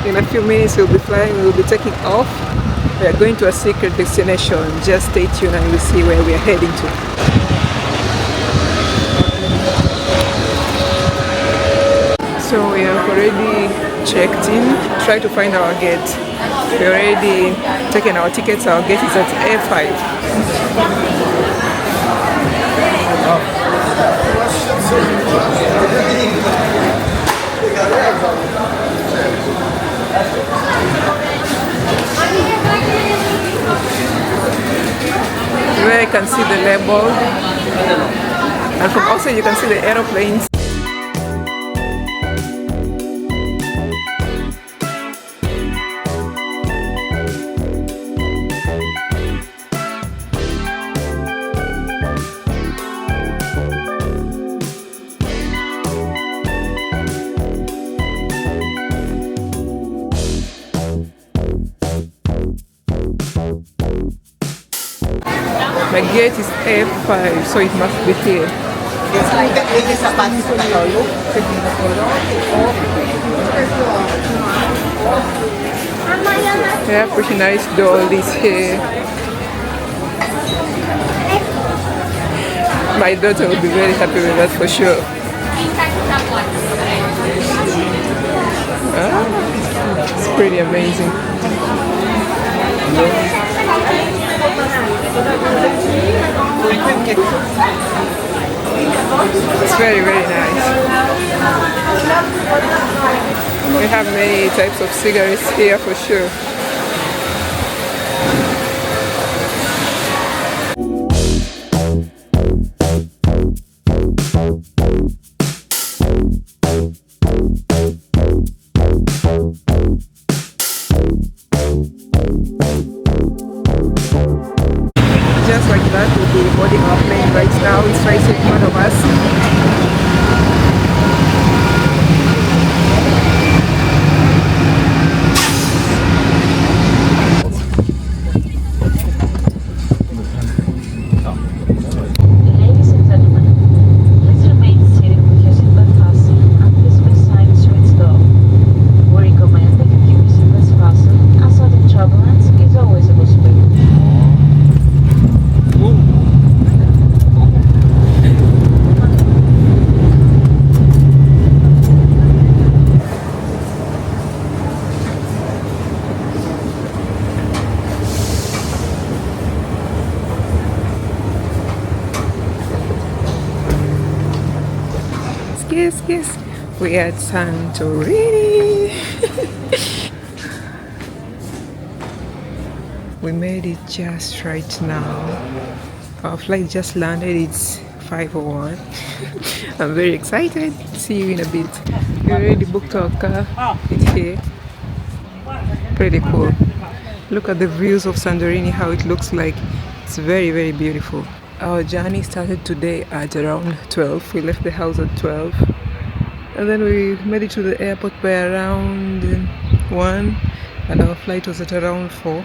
In a few minutes we'll be flying, we'll be taking off. We are going to a secret destination. Just stay tuned and you'll see where we are heading to. So we have already checked in, try to find our gate. We already taken our tickets, our gate is at A5. Where you can see the label, and from outside you can see the aeroplanes. My gate is F5, so it must be here. Yeah, pretty nice dollies here. My daughter will be very happy with that for sure. It's pretty amazing. It's very, very nice. We have many types of cigarettes here for sure. Just like that, we'll be boarding our plane right now. It's right in front of us. Ladies and gentlemen, please remain seated with your seatbelt fastened and please be assigned to its door. We recommend that you keep your seatbelts fastened as sudden turbulence is always a possibility. Yes, we are at Santorini. We made it just right now. Our flight just landed. It's 5:01. I'm very excited. See you in a bit. We already booked our car. It's here. Pretty cool. Look at the views of Santorini, how it looks like. It's very, very beautiful. Our journey started today at around 12. We left the house at 12. And then we made it to the airport by around 1. And our flight was at around 4.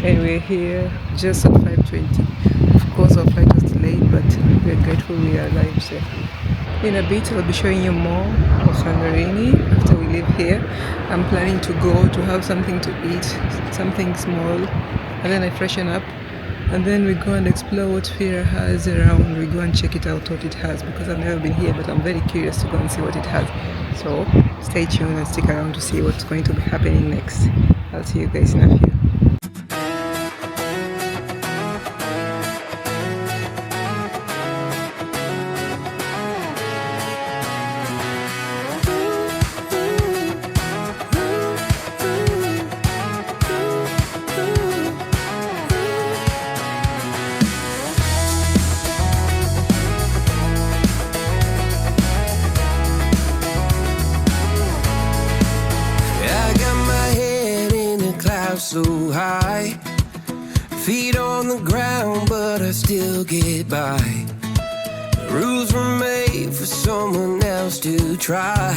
And we're here just at 5:20. Of course our flight was delayed, but we're grateful we arrived safely. In a bit I'll be showing you more of Santorini after we leave here. I'm planning to go to have something to eat, something small, and then I freshen up. And then we go and explore what Fira has around. We go and check it out what it has, because I've never been here, but I'm very curious to go and see what it has. So stay tuned and stick around to see what's going to be happening next. I'll see you guys in a few. So high, feet on the ground, but I still get by. The rules were made for someone else to try,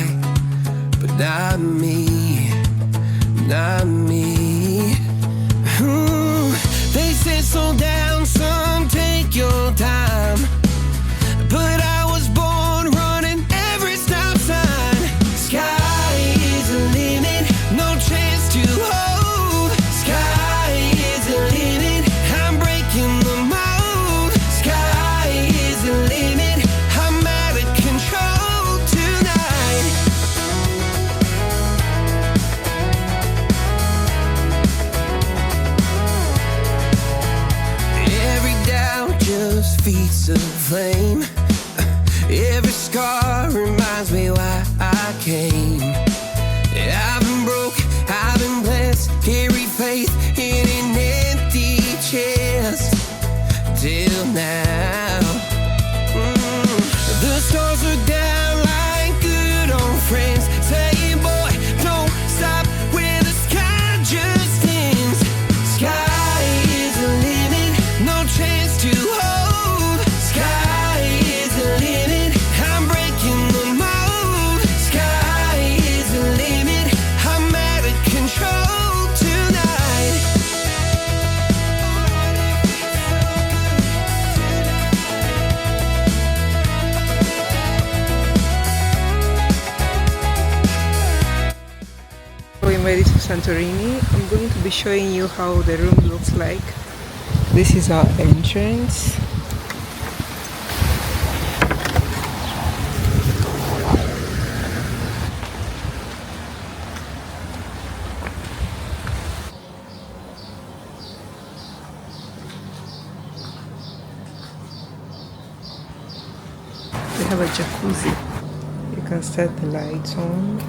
but not me, not me. They said slow down, son, take your time, but I was born running every stop sign. Sky is the limit, no claim. Every scar reminds me why I came. I've been broke, I've been blessed, carried faith in an empty chest till now. The stars are down like good old friends, saying, boy, don't stop where the sky just ends. Sky is the limit, no chance to hold. Sky is the limit, I'm breaking the mold. Sky is the limit, I'm out of control tonight. We made it to Santorini. I'm going to be showing you how the room looks like. This is our entrance. We have a jacuzzi. You can set the lights on.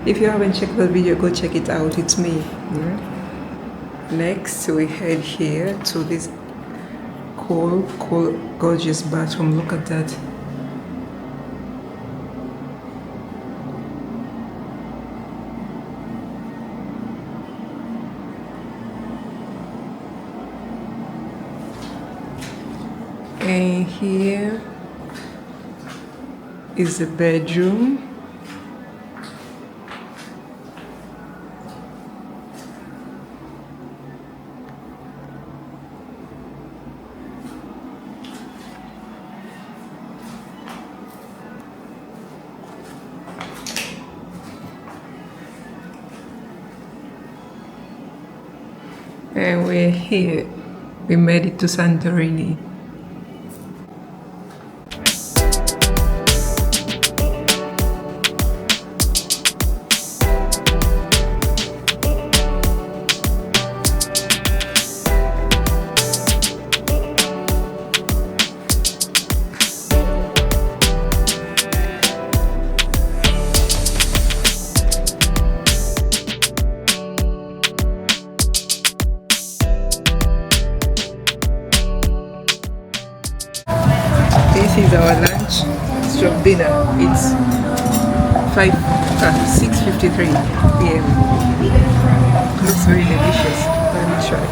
If you haven't checked that video, go check it out. It's me. Next, we head here to this cool, gorgeous bathroom. Look at that. And here is the bedroom. And we're here. We made it to Santorini. This is our lunch stroke dinner. It's 6:53 p.m. Looks very delicious. Let me try.